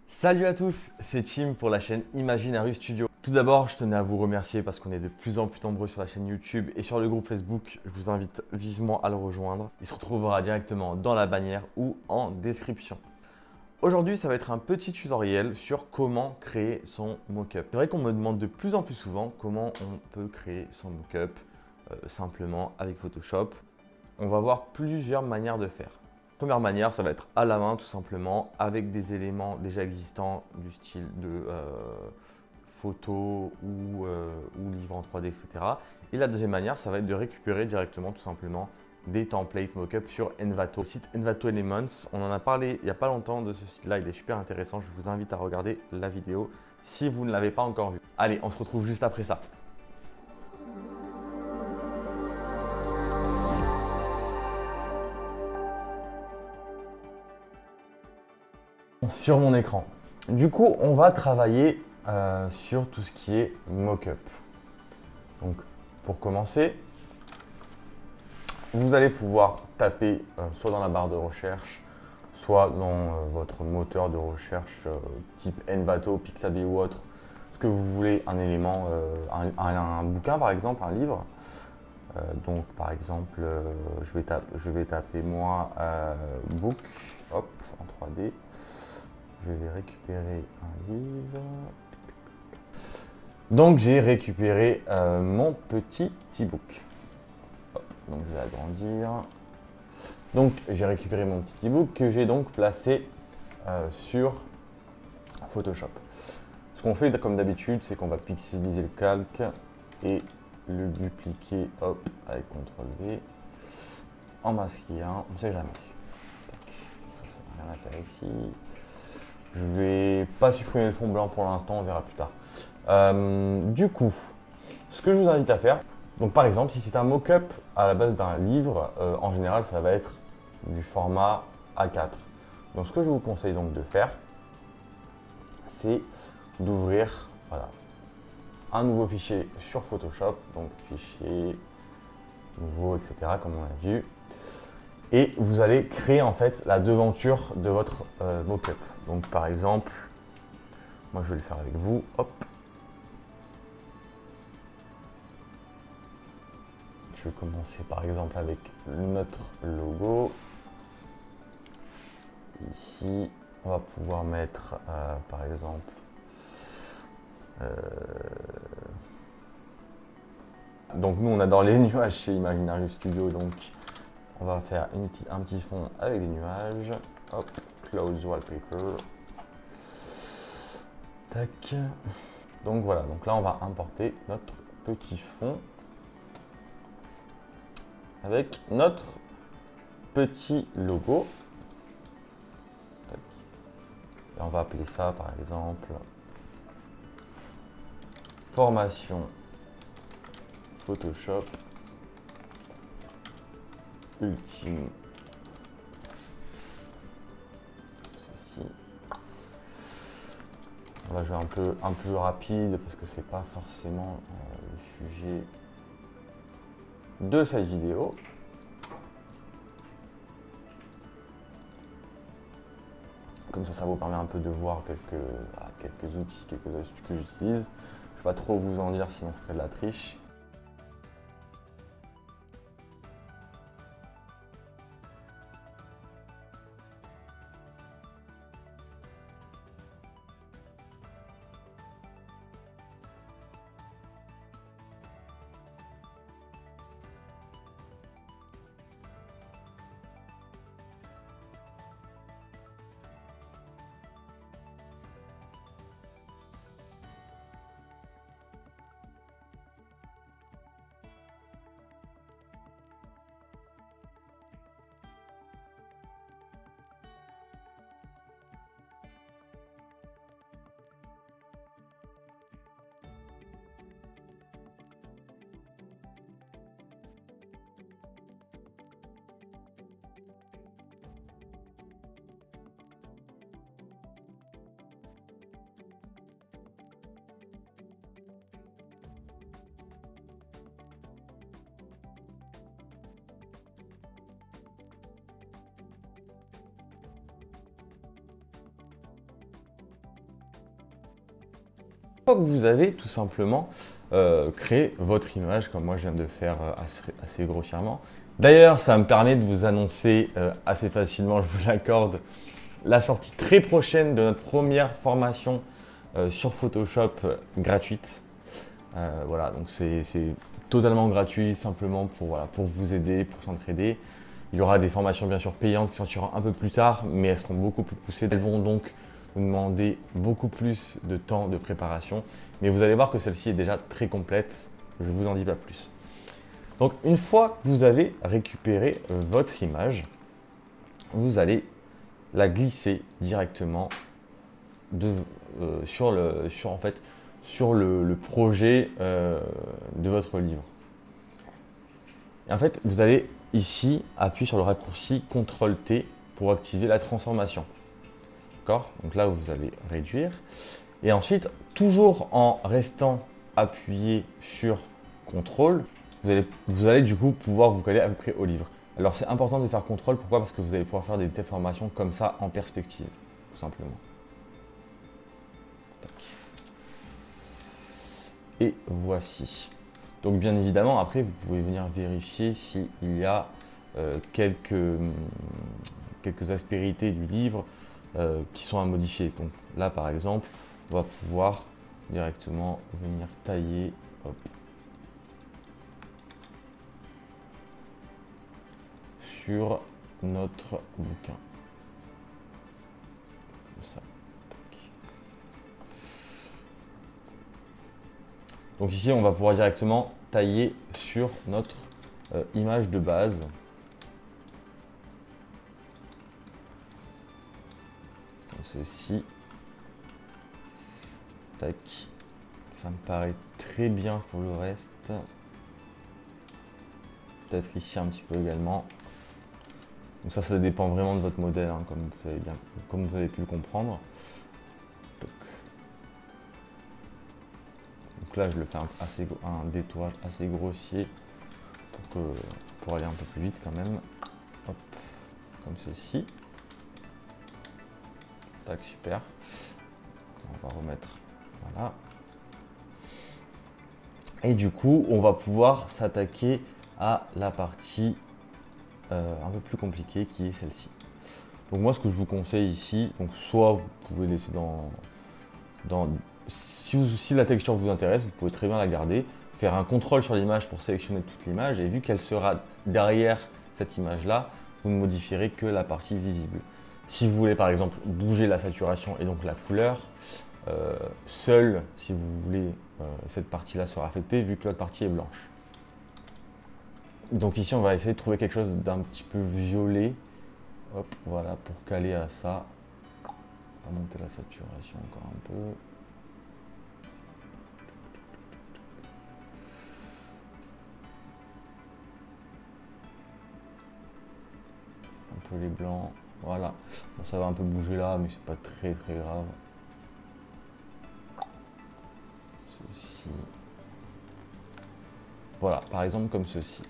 Salut à tous, c'est Tim pour la chaîne Imaginary Studio. Tout d'abord, je tenais à vous remercier parce qu'on est de plus en plus nombreux sur la chaîne YouTube et sur le groupe Facebook. Je vous invite vivement à le rejoindre. Il se retrouvera directement dans la bannière ou en description. Aujourd'hui, ça va être un petit tutoriel sur comment créer son mock-up. C'est vrai qu'on me demande de plus en plus souvent comment on peut créer son mock-up simplement avec Photoshop. On va voir plusieurs manières de faire. Première manière, ça va être à la main tout simplement avec des éléments déjà existants du style de photo ou livre en 3D, etc. Et la deuxième manière, ça va être de récupérer directement tout simplement des templates mockup sur Envato. Le site Envato Elements, on en a parlé il n'y a pas longtemps de ce site-là, il est super intéressant. Je vous invite à regarder la vidéo si vous ne l'avez pas encore vue. Allez, on se retrouve juste après ça. Sur mon écran. Du coup, on va travailler sur tout ce qui est mock-up. Donc, pour commencer, vous allez pouvoir taper soit dans la barre de recherche, soit dans votre moteur de recherche type Envato, Pixabay ou autre, ce que vous voulez, un élément, un bouquin par exemple, un livre. Donc, par exemple, je vais taper moi book, hop, en 3D. Je vais récupérer un livre. Donc j'ai récupéré mon petit e-book. Donc je vais agrandir. Donc j'ai récupéré mon petit e-book que j'ai donc placé sur Photoshop. Ce qu'on fait comme d'habitude, c'est qu'on va pixeliser le calque et le dupliquer hop, avec CTRL-V. En masquer un, on ne sait jamais. Ça n'a rien à faire ici. Je vais pas supprimer le fond blanc pour l'instant, on verra plus tard. Du coup, ce que je vous invite à faire, donc par exemple, si c'est un mock-up à la base d'un livre, en général, ça va être du format A4. Donc ce que je vous conseille donc de faire, c'est d'ouvrir un nouveau fichier sur Photoshop, donc fichier nouveau, etc., comme on a vu. Et vous allez créer en fait la devanture de votre mock-up. Donc par exemple, moi je vais le faire avec vous, hop. Je vais commencer par exemple avec notre logo. Ici, on va pouvoir mettre par exemple donc nous on adore les nuages chez Imaginary Studio, donc on va faire un petit fond avec des nuages. Hop, close wallpaper. Tac. Donc voilà, donc là on va importer notre petit fond avec notre petit logo. Tac. Et on va appeler ça par exemple formation Photoshop ultime. Ceci. Là je vais un peu rapide parce que c'est pas forcément le sujet de cette vidéo. Comme ça vous permet un peu de voir quelques outils, quelques astuces que j'utilise. Je ne vais pas trop vous en dire sinon ce serait de la triche. Une fois que vous avez tout simplement créé votre image, comme moi je viens de faire assez grossièrement. D'ailleurs, ça me permet de vous annoncer assez facilement, je vous l'accorde, la sortie très prochaine de notre première formation sur Photoshop gratuite. Voilà, donc c'est totalement gratuit, simplement pour vous aider, pour s'entraider. Il y aura des formations bien sûr payantes qui sortiront un peu plus tard, mais elles seront beaucoup plus poussées. Elles vont donc vous demander beaucoup plus de temps de préparation. Mais vous allez voir que celle-ci est déjà très complète, je ne vous en dis pas plus. Donc une fois que vous avez récupéré votre image, vous allez la glisser directement sur le projet de votre livre. Et en fait, vous allez ici appuyer sur le raccourci CTRL-T pour activer la transformation. D'accord? Donc là, vous allez réduire. Et ensuite, toujours en restant appuyé sur CTRL, vous allez du coup pouvoir vous coller à peu près au livre. Alors c'est important de faire CTRL, pourquoi? Parce que vous allez pouvoir faire des déformations comme ça en perspective, tout simplement. Tac. Et voici. Donc bien évidemment, après, vous pouvez venir vérifier s'il y a quelques aspérités du livre qui sont à modifier. Donc là, par exemple, on va pouvoir directement venir tailler. Hop, sur notre bouquin. Comme ça. Donc ici, on va pouvoir directement tailler sur notre image de base. Comme ceci. Tac. Ça me paraît très bien pour le reste. Peut-être ici un petit peu également. Donc ça dépend vraiment de votre modèle, hein, comme vous avez pu le comprendre. Donc là, je le fais un détourage assez grossier pour aller un peu plus vite quand même. Hop, comme ceci. Tac, super. On va remettre, voilà. Et du coup, on va pouvoir s'attaquer à la partie un peu plus compliquée qui est celle-ci. Donc moi, ce que je vous conseille ici, donc soit vous pouvez laisser si la texture vous intéresse, vous pouvez très bien la garder, faire un contrôle sur l'image pour sélectionner toute l'image, et vu qu'elle sera derrière cette image-là, vous ne modifierez que la partie visible. Si vous voulez par exemple bouger la saturation et donc la couleur, seule, si vous voulez, cette partie-là sera affectée vu que l'autre partie est blanche. Donc ici, on va essayer de trouver quelque chose d'un petit peu violet. Hop, voilà, pour caler à ça. On va monter la saturation encore un peu. Un peu les blancs, voilà. Bon, ça va un peu bouger là, mais c'est pas très grave. Ceci. Voilà, par exemple comme ceci.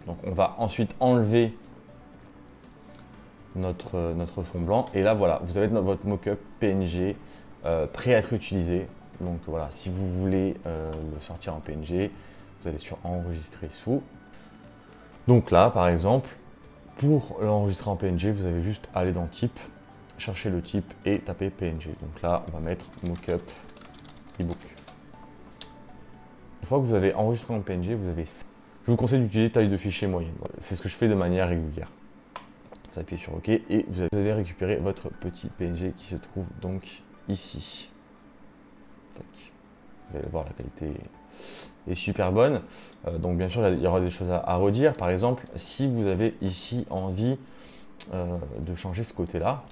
Donc on va ensuite enlever notre fond blanc. Et là, voilà, vous avez votre mock-up PNG prêt à être utilisé. Donc voilà, si vous voulez le sortir en PNG, vous allez sur enregistrer sous. Donc là, par exemple, pour l'enregistrer en PNG, vous avez juste à aller dans type, chercher le type et taper PNG. Donc là, on va mettre mock-up ebook. Une fois que vous avez enregistré en PNG, je vous conseille d'utiliser taille de fichier moyenne. C'est ce que je fais de manière régulière. Vous appuyez sur OK et vous allez récupérer votre petit PNG qui se trouve donc ici. Tac. Vous allez voir, la qualité est super bonne. Donc bien sûr, il y aura des choses à redire. Par exemple, si vous avez ici envie de changer ce côté-là,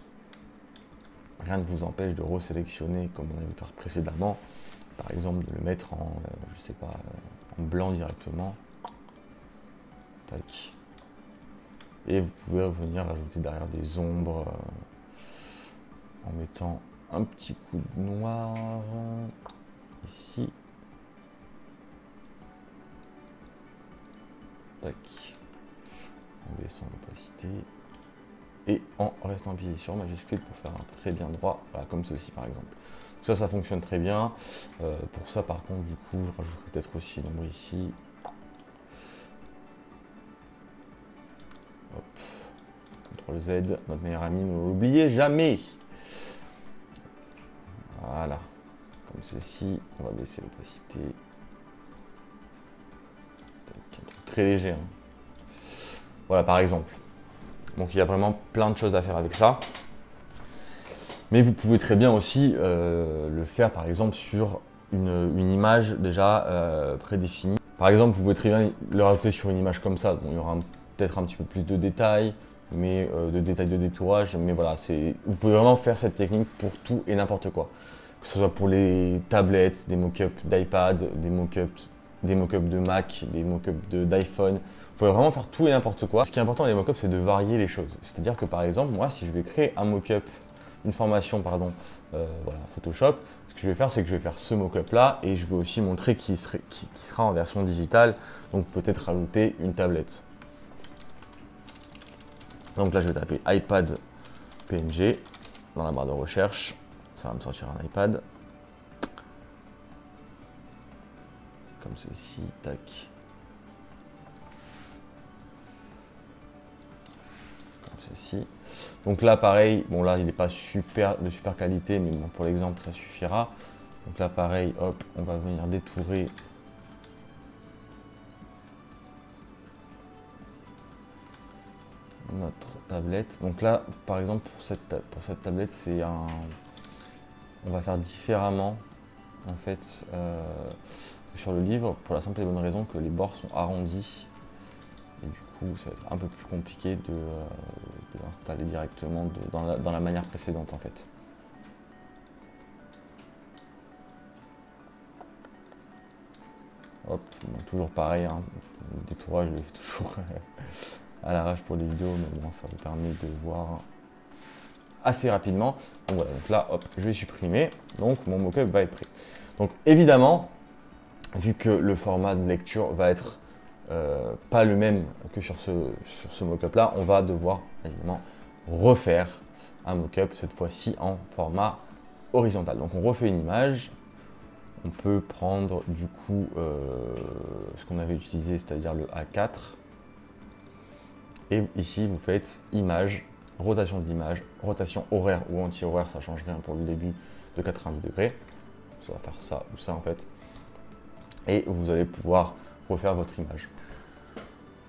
rien ne vous empêche de resélectionner comme on avait fait précédemment. Par exemple, de le mettre en, je sais pas, en blanc directement. Tac. Et vous pouvez revenir ajouter derrière des ombres en mettant un petit coup de noir ici. Tac. En baissant l'opacité. Et en restant appuyé sur majuscule pour faire un trait bien droit, voilà, comme ceci par exemple. Ça fonctionne très bien. Pour ça, par contre, du coup, je rajouterai peut-être aussi l'ombre ici. Hop. CTRL Z, notre meilleur ami, ne l'oubliez jamais. Voilà. Comme ceci, on va baisser l'opacité. Très léger. Hein. Voilà, par exemple. Donc, il y a vraiment plein de choses à faire avec ça. Mais vous pouvez très bien aussi le faire, par exemple, sur une image déjà prédéfinie. Par exemple, vous pouvez très bien le rajouter sur une image comme ça. Bon, il y aura peut-être un petit peu plus de détails, mais de détails de détourage. Mais voilà, vous pouvez vraiment faire cette technique pour tout et n'importe quoi. Que ce soit pour les tablettes, des mock-ups d'iPad, des mock-ups de Mac, des mock-ups d'iPhone. Vous pouvez vraiment faire tout et n'importe quoi. Ce qui est important dans les mock-ups, c'est de varier les choses. C'est-à-dire que par exemple, moi, si je vais créer un mock-up, une formation, pardon, voilà, Photoshop, ce que je vais faire, c'est que je vais faire ce mock-up là et je vais aussi montrer qui sera en version digitale. Donc peut-être rajouter une tablette. Donc là, je vais taper iPad PNG dans la barre de recherche. Ça va me sortir un iPad. Comme ceci, tac. Comme ceci. Donc là, pareil, bon là, il n'est pas de super qualité, mais bon, pour l'exemple, ça suffira. Donc là, pareil, hop, on va venir détourer notre tablette. Donc là, par exemple, pour cette tablette, on va faire différemment, en fait, que sur le livre, pour la simple et bonne raison que les bords sont arrondis. Et du coup, ça va être un peu plus compliqué de l'installer directement dans la manière précédente, en fait. Hop, bon, toujours pareil, hein, le détourage, je le fais toujours à l'arrache pour les vidéos, mais bon, ça vous permet de voir assez rapidement. Donc voilà, donc là, hop, je vais supprimer, donc mon mock-up va être prêt. Donc évidemment, vu que le format de lecture va être pas le même que sur ce mock-up là, on va devoir évidemment refaire un mock-up, cette fois-ci en format horizontal. Donc on refait une image. On peut prendre du coup ce qu'on avait utilisé, c'est-à-dire le A4. Et ici, vous faites image, rotation de l'image, rotation horaire ou anti-horaire, ça change rien pour le début, de 90 degrés. Ça va faire ça ou ça en fait. Et vous allez pouvoir refaire votre image.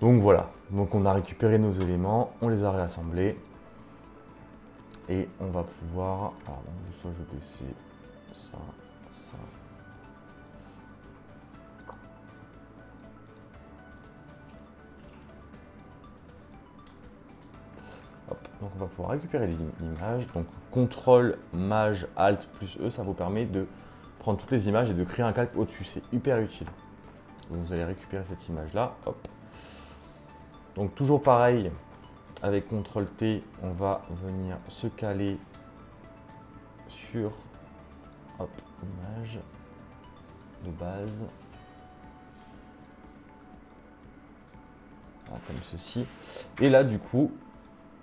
Donc voilà, donc on a récupéré nos éléments, on les a réassemblés. Et on va pouvoir, alors juste ça, je vais baisser ça, ça. Donc on va pouvoir récupérer l'image. Donc CTRL, MAJ, ALT plus E, ça vous permet de prendre toutes les images et de créer un calque au-dessus. C'est hyper utile. Donc vous allez récupérer cette image-là. Hop. Donc toujours pareil, avec CTRL T, on va venir se caler sur image de base. Voilà, comme ceci. Et là, du coup,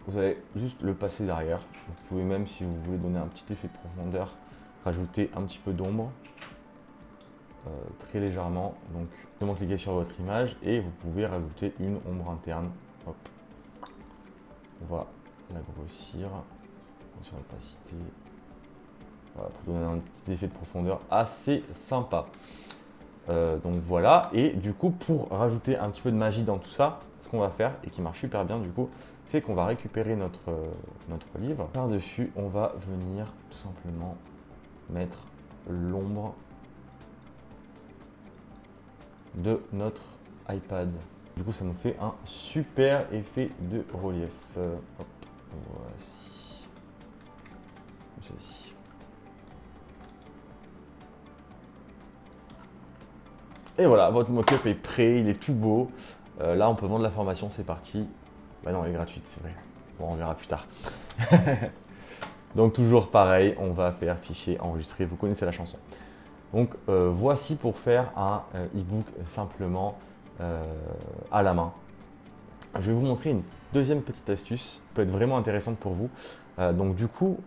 vous allez juste le passer derrière. Vous pouvez même, si vous voulez donner un petit effet de profondeur, rajouter un petit peu d'ombre, très légèrement. Donc, simplement cliquez sur votre image et vous pouvez rajouter une ombre interne. Hop. On va la grossir sur l'opacité. Voilà, pour donner un petit effet de profondeur assez sympa. Donc voilà, et du coup, pour rajouter un petit peu de magie dans tout ça, ce qu'on va faire, et qui marche super bien du coup, c'est qu'on va récupérer notre livre. Par-dessus, on va venir tout simplement mettre l'ombre de notre iPad. Du coup, ça nous fait un super effet de relief. Hop, voici. Comme ceci. Et voilà, votre mock-up est prêt, il est tout beau. Là, on peut vendre la formation, c'est parti. Bah non, elle est gratuite, c'est vrai. Bon, on verra plus tard. Donc toujours pareil, on va faire fichier enregistré, vous connaissez la chanson. Donc voici pour faire un e-book simplement à la main. Je vais vous montrer une deuxième petite astuce qui peut être vraiment intéressante pour vous. Donc du coup,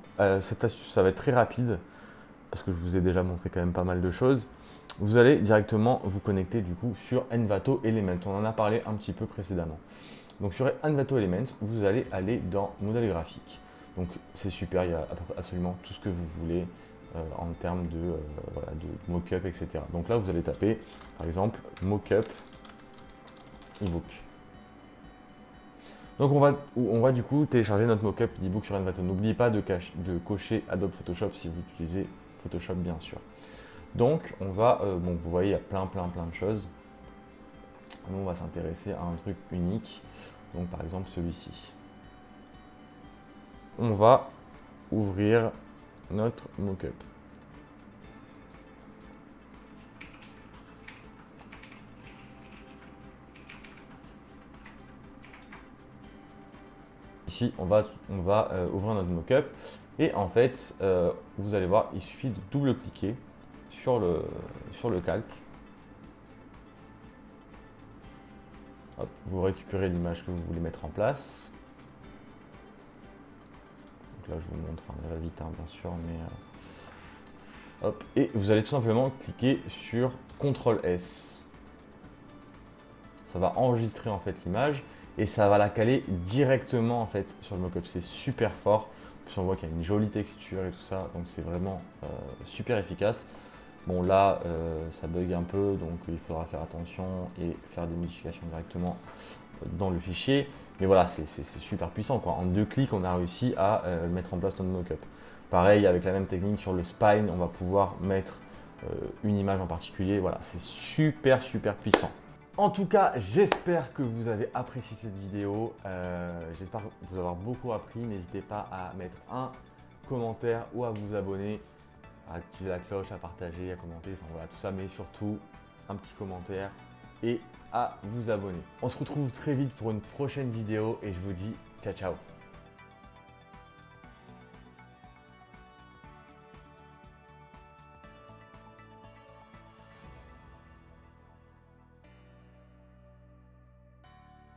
cette astuce, ça va être très rapide. parce que je vous ai déjà montré quand même pas mal de choses, vous allez directement vous connecter du coup sur Envato Elements. On en a parlé un petit peu précédemment. Donc sur Envato Elements, vous allez aller dans modèle graphique. Donc c'est super, il y a absolument tout ce que vous voulez en termes voilà, de mockup, etc. Donc là, vous allez taper par exemple mockup ebook. Donc on va du coup télécharger notre mockup d'ebook sur Envato. N'oubliez pas de cocher Adobe Photoshop si vous utilisez Photoshop bien sûr. Donc on va, bon vous voyez il y a plein de choses. Nous on va s'intéresser à un truc unique, donc par exemple celui-ci. On va ouvrir notre mockup. Ici, on va ouvrir notre mockup et en fait, vous allez voir, il suffit de double-cliquer sur le calque. Hop, vous récupérez l'image que vous voulez mettre en place. Donc là, je vous montre, ça va vite, hein, bien sûr, mais hop, et vous allez tout simplement cliquer sur CTRL S. Ça va enregistrer en fait l'image et ça va la caler directement en fait sur le mockup. C'est super fort. Puis on voit qu'il y a une jolie texture et tout ça, donc c'est vraiment super efficace. Bon là, ça bug un peu, donc il faudra faire attention et faire des modifications directement dans le fichier. Mais voilà, c'est super puissant, quoi. En 2 clics, on a réussi à mettre en place notre mockup. Pareil, avec la même technique sur le spine, on va pouvoir mettre une image en particulier. Voilà, c'est super puissant. En tout cas, j'espère que vous avez apprécié cette vidéo. J'espère vous avoir beaucoup appris. N'hésitez pas à mettre un commentaire ou à vous abonner, à activer la cloche, à partager, à commenter, enfin voilà tout ça, mais surtout un petit commentaire et à vous abonner. On se retrouve très vite pour une prochaine vidéo et je vous dis ciao ciao.